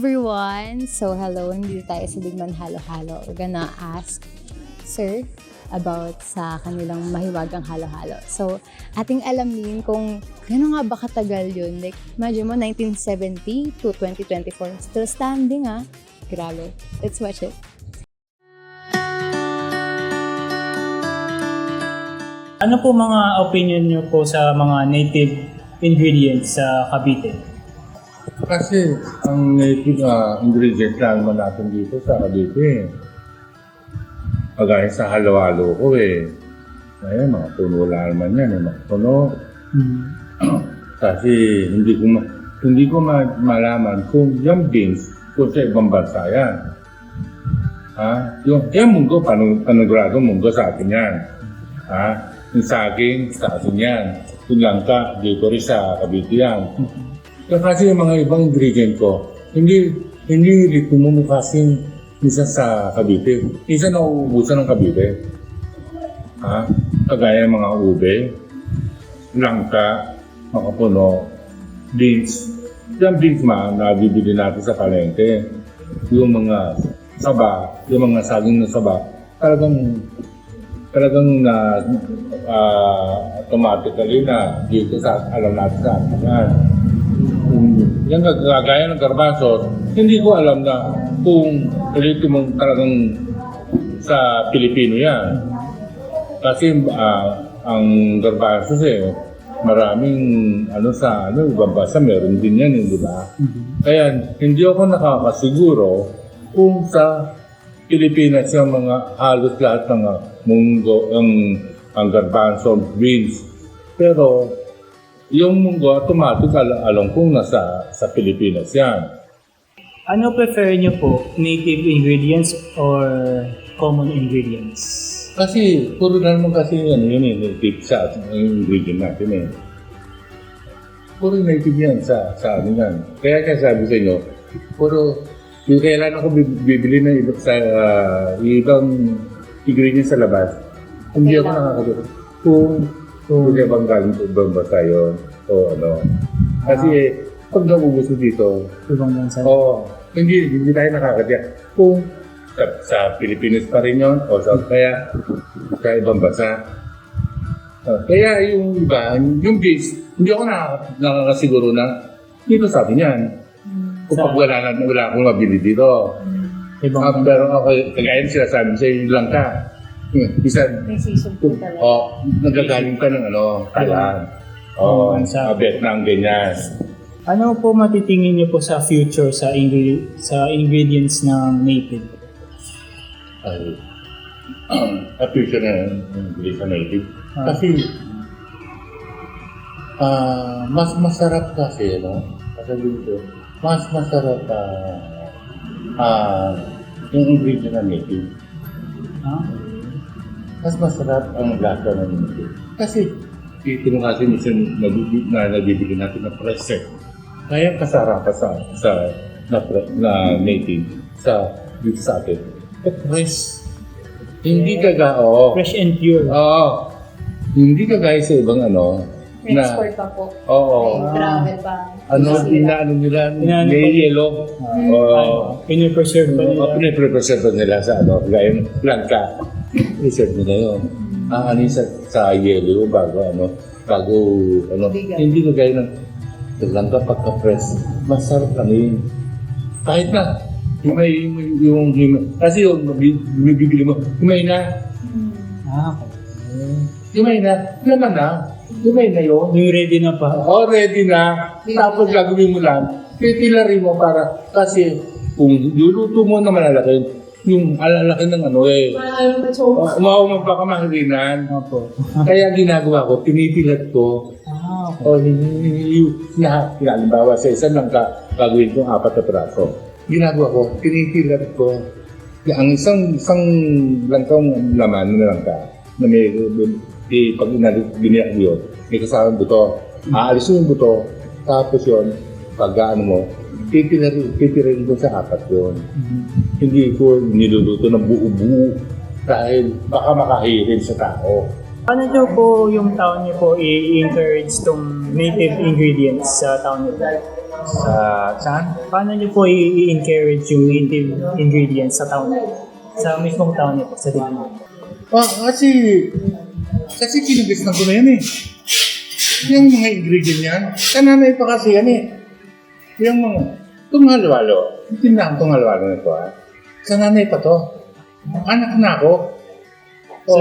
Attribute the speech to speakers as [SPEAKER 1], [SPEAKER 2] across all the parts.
[SPEAKER 1] everyone! So hello, nandito tayo sa Digman Halo-Halo. We're gonna ask Sir about sa kanilang mahiwagang halo-halo. So, ating alamin kung gano'n nga ba katagal yun. Like, imagine mo, 1970 to 2024. Still standing Grabe. Let's watch it.
[SPEAKER 2] Ano po mga opinion nyo po sa mga native ingredients sa Cavite?
[SPEAKER 3] Kasi ang native ingredients lang naman natin dito sa Cavite. Pagaya sa halo-halo ko Ayan, mga puno lang naman yan. Mga puno. Kasi hindi ko malaman kung yung beans kung sa ibang bansa yan. Yung munggo, panigurado munggo sa atin yan. Yung saging, sa atin yan. Yung langka, dito rin sa Cavite yan. Kasi yung mga ibang ingredient ko, hindi tumumukha kasing isa sa Cavite. Isa na uubusan ng Cavite. Kagaya ng mga ube, langka, mga puno, beans. Yung beans nabibili natin sa palengke. Yung mga saba, yung mga saging na saba, talagang automatically na dito sa alam natin sa atin yan. Yung gagaya ng garbanzo, hindi ko alam na kung ulit mong talagang sa Pilipino yan. Kasi ang garbanzo maraming ibang bansa meron din yan, di ba? Kaya hindi ako nakakasiguro kung sa Pilipinas yung mga halos lahat ng munggo, ang garbanzo, beans. Pero yung munggo, automatic alam kong nasa sa Pilipinas yan.
[SPEAKER 2] Ano prefer nyo po? Native ingredients or common ingredients?
[SPEAKER 3] Kasi puro na naman kasi native sa ingredient natin Puro native yan sa amin yan. Kaya sabi sa inyo, puro yung kailan ako bibili ng ibang ingredients sa labas, hindi ako nakakalimutan. Kung hindi bang galing sa ibang bansa yun, o ano. Kasi pag naubos ko dito,
[SPEAKER 2] Ibang bansa?
[SPEAKER 3] hindi tayo nakakatiyak. Kung sa Pilipinas pa rin yun, o kaya sa ibang bansa. Kaya yung iba, yung beans, hindi ako nakakasiguro na dito sa atin yan. Kung wala akong mabili dito. Pero kagaya sinasabi sa yung langka. Nagagaling ka ng Thailand. Vietnam, ganyan.
[SPEAKER 2] Ano po matitingin niyo po sa future sa ingredients ng native?
[SPEAKER 3] Sa future na sa native. Kasi mas masarap kasi, kasi dito, mas masarap yung ingredient ng native. Mas masarap ang lasa ng native. Kasi ito kasi minsan nabibili natin na pressed. Kaya kasarap na native dito sa atin. Fresh. Hindi
[SPEAKER 2] Fresh and pure.
[SPEAKER 3] Hindi kagaya sa ibang
[SPEAKER 1] Export pa po. Travel pa.
[SPEAKER 3] Nila, may yellow.
[SPEAKER 2] Pinipreserve pa nila.
[SPEAKER 3] Pinipreserve nila sa gaya langka. Preserve nila yun. Sa yellow bago hindi kagaya ng langka pagka-press. Masarap kami. Kahit na, kasi yung bibili mo, humay na. Humay na. Naman na. Humay na yun.
[SPEAKER 2] Yung ready na pa.
[SPEAKER 3] Ready na. Tapos gagawin mo lang. Titilarin mo kasi kung luluto mo na malalaki, yung alalaki ng umawang pa kamahalinan. Kaya ginagawa ko, tinitilat ko. Halimbawa sa isang langka, gagawin ko 4 na praso. Ginagawa ko, tinitilat ko. Ang isang langkang laman na langka, na pag biniyak yun, may kasamang buto. Aalis mo yung buto, tapos yun, pag titirarin ko sa 4 yun. Hindi ko niluluto ng buo-buo dahil baka makahirin sa tao.
[SPEAKER 2] Ano nyo po yung town nyo po i-encourage tong native ingredients sa town nyo? Saan? Paano niyo po i-encourage yung native ingredients sa town? Sa mismong town niyo po, sa Digman?
[SPEAKER 3] Kasi kinagisnan ko na yan eh. Yung mga ingredient yan, kananay pa kasi yan eh. Yung mga, itong halo-halo, tindahan itong halo-halo na ito kananay pa to. Anak na ako.
[SPEAKER 2] So,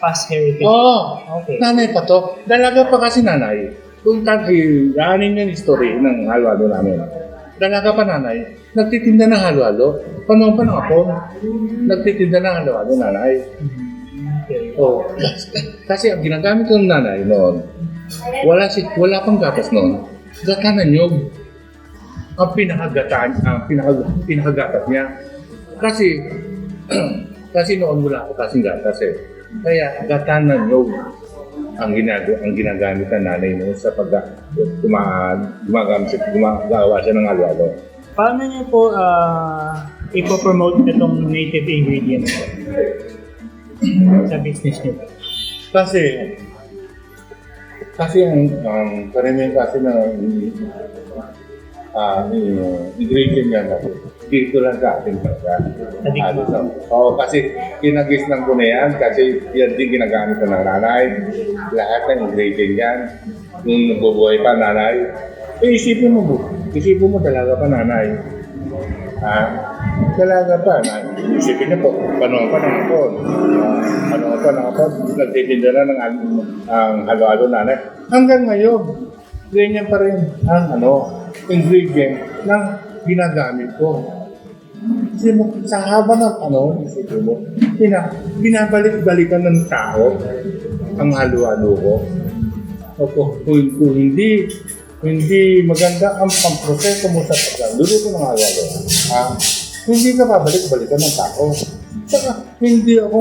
[SPEAKER 2] past heritage. Okay.
[SPEAKER 3] Nanay pa to. Dalaga pa kasi nanay. Kung aanin yung history ng halo-halo namin. Dalaga pa nanay, nagtitinda ng halo-halo. Panahon pa ng ako, nagtitinda ng halo-halo nanay.
[SPEAKER 2] Okay.
[SPEAKER 3] Kasi ang ginagamit ng nanay noon, wala pang gatas noon. Gata na nyog. Ang pinakagatas niya. Kasi noon wala ako kasing gatas eh. Kaya gata na nyog ang ginagamit ng nanay noon sa gumagawa siya ng halo-halo.
[SPEAKER 2] Paano niyo po ipopromote itong native ingredients sa business niyo?
[SPEAKER 3] Kasi ang karamihan kasi na ingredient niya kasi dito lang sa atin talaga. Kasi kinagisnan ko na yan kasi yan din ginagamit ng nanay. Lahat ng ingredient yan. Nung nabubuhay pa nanay, isipin mo talaga pa nanay. Talaga pa. Isipin niyo po, panahon pa ng hapon. Nagtitinda na ng halo-halo nanay. Hanggang ngayon, ganyan pa rin ang ingredient ng ginagamit ko. Kasi sa haba ng isipin mo, binabalik-balikan ng tao ang halo-halo ko. Kung hindi maganda ang pamproseso mo sa pagluluto ng halo-halo, hindi ka babalik-balikan ng tao. Saka hindi ako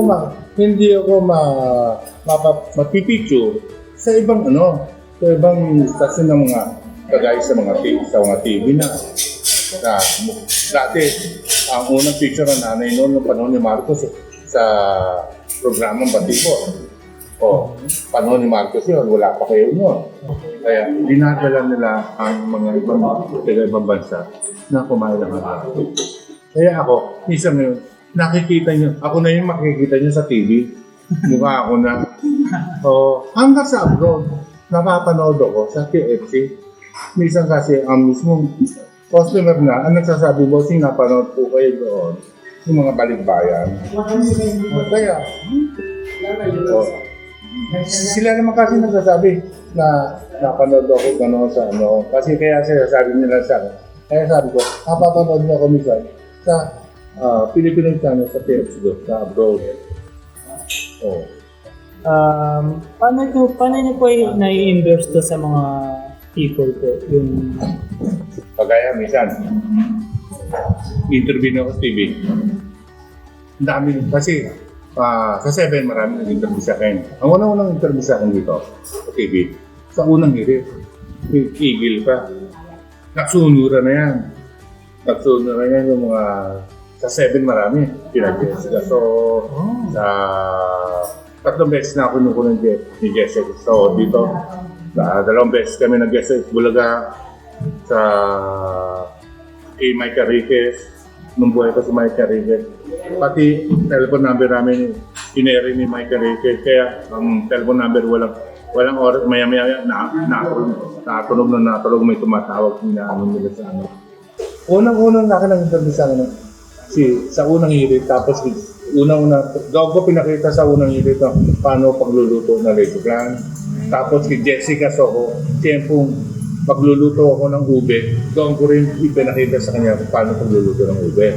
[SPEAKER 3] mapipicture sa ibang stasyon ng mga kagaya sa mga TV na dati ang unang picture ng nanay noon ng panahon ni Marcos sa programang Batibo. Panahon ni Marcos yun, wala pa kayo noon. Kaya dinadala nila ang mga ibang bansa na kumain ng halo. Kaya ako, minsan ngayon, nakikita nyo, ako na yung makikita nyo sa TV. Mukha ako na. Hanggang sa abroad, napapanood ako sa KFC. Minsan kasi ang mismong customer na, ang nagsasabi, bossing, napanood po kayo doon. Yung mga balikbayan. Kaya, sila naman kasi nagsasabi na napanood ako gano'n sa Kasi kaya sabi nila sa akin. Kaya sabi ko, napapanood niyo ako minsan sa Filipino channel sa KFC doon, sa abroad.
[SPEAKER 2] Paano niyo po nai-endorse to sa mga people po? Yung
[SPEAKER 3] Pagaya, minsan, interview na ako sa TV. Ang dami, kasi sa 7, marami nag-interview sa akin. Ang unang interview sa akin dito, sa TV, sa unang hirit, igil pa. Nagsunura na yan. Yung mga, sa 7 marami, pinag-guest sila. So, sa 3 beses na ako nukunan ni Jessica. So, dito, 2 beses kami nag-guest sa Bulaga, sa Mike Enriquez, nung buhay ko si Mike Enriquez. Pati telephone number namin, ineri ni Mike Enriquez. Kaya ang telephone number walang oras, maya-maya natulog may tumatawag nila sa Unang-unang nakin ang interview sa akin sa unang hirit, tapos daw ko pinakita sa unang hirit paano pagluluto ng leche flan. Tapos si Jessica Soho, siyempre pagluluto ako ng ube, doon ko rin ipinakita sa kanya paano pagluluto ng ube.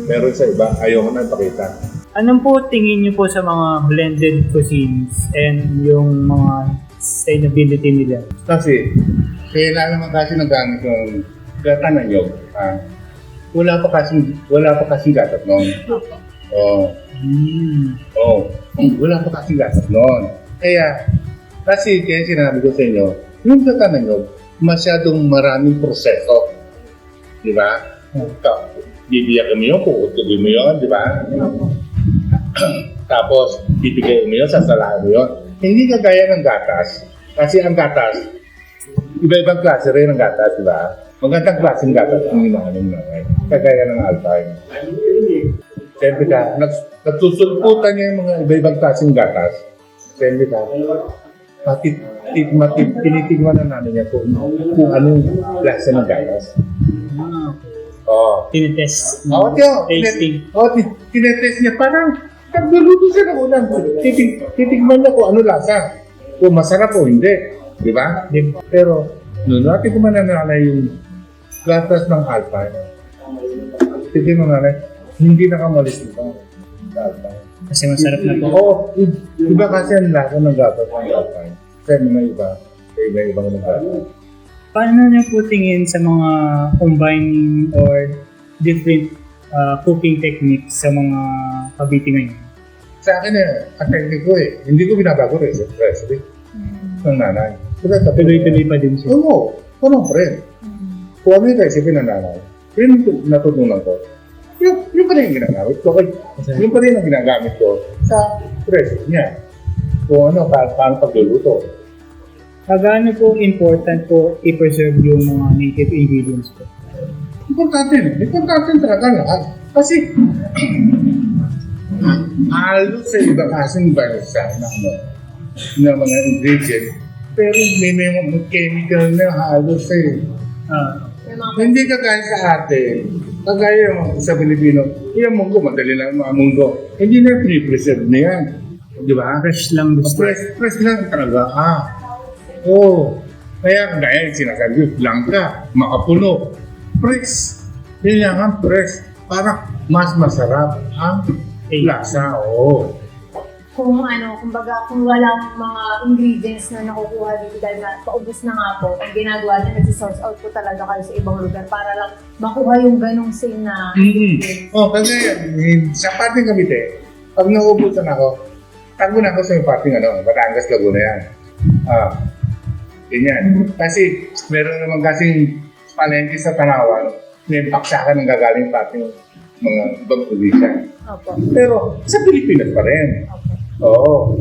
[SPEAKER 3] Pero sa iba, ayaw ko na ipakita.
[SPEAKER 2] Anong po tingin niyo po sa mga blended cuisines and yung mga sustainability nila?
[SPEAKER 3] Kasi, kailan naman kasi nagamit yung gata na nyog. Wala pa kasing gatas noon. Wala pa kasing gatas noon. Kaya sinabi ko sa inyo, yung gata na nyog, masyadong maraming proseso. Di ba? Bibiyakin mo yun, kukutuloy mo yun, di ba? Tapos, bibigay mo yun, sasalahan mo yun. Hindi kagaya ng gatas. Kasi ang gatas, iba-ibang klase rin ng gatas, di ba? Magandang klase ng gatas ang inaanom namin. Kagaya ng Alpine. Siyempre ka, nagsusulputan niya yung mga iba-ibang klase ng gatas. Siyempre ka, tinitigman na namin niya kung anong klase ng gatas. Oo.
[SPEAKER 2] Tinitest.
[SPEAKER 3] Tasting.
[SPEAKER 2] Tasting.
[SPEAKER 3] Tinetest niya. Parang nagluluto siya ng ulam. Titigman niya kung ano lasa. Kung masarap o hindi. Di ba? Pero, noon natin kumain na nanay yung gatas ng Alpine. Titigman na nanay, hindi nakamalis nito. Alpine.
[SPEAKER 2] Kasi masarap na po.
[SPEAKER 3] Oo. Iba kasi ang lasa ng gatas ng Alpine. Kasi mga iba. Iba-ibang ng gatas.
[SPEAKER 2] Paano niyo po tingin sa mga combining or different cooking techniques sa mga Cavite ngayon?
[SPEAKER 3] Sa akin ang technique ko hindi ko binabago recipe ng nanay.
[SPEAKER 2] Tuloy-tuloy pa din siya.
[SPEAKER 3] Oo, parang friend. Kung ano yung recipe ng nanay, yun yung natutunan ko. Yung pa rin yung ginagamit ko. Yung pa rin ang ginagamit ko sa recipe niya. Kung ano, paano pagluluto.
[SPEAKER 2] Gaano po important po i-preserve yung mga native ingredients po?
[SPEAKER 3] Importante talaga lahat. Kasi, halos sa iba kasing bansa na mga ingredients, pero may mga chemical na halos hindi kagaya sa atin. Kagaya sa Pilipino, yung munggo, madali lang mga munggo. Hindi na pre-preserve na yan. Di ba?
[SPEAKER 2] Fresh lang gusto.
[SPEAKER 3] Fresh lang talaga. Oo. Kaya gaya yung sinasabi ko, langka, makapuno. Fresh. Kailangan fresh. Para mas masarap ang lasa. Oo.
[SPEAKER 1] Kung kumbaga, kung walang mga ingredients na nakukuha dito dahil na paubos na nga po, ang ginagawa niya, nag-source out po talaga kayo sa ibang lugar para lang makuha yung ganong same na
[SPEAKER 3] Kasi sa parting Cavite, pag naubusan ako, tago na ako sa parting Batangas, Laguna yan. Ganyan. Kasi meron naman kasing palengke sa Tanawan, may baksakan ng gagaling parting mga ibang probinsya.
[SPEAKER 1] Opo.
[SPEAKER 3] Pero sa Pilipinas pa rin.
[SPEAKER 1] Opo.
[SPEAKER 3] Oo.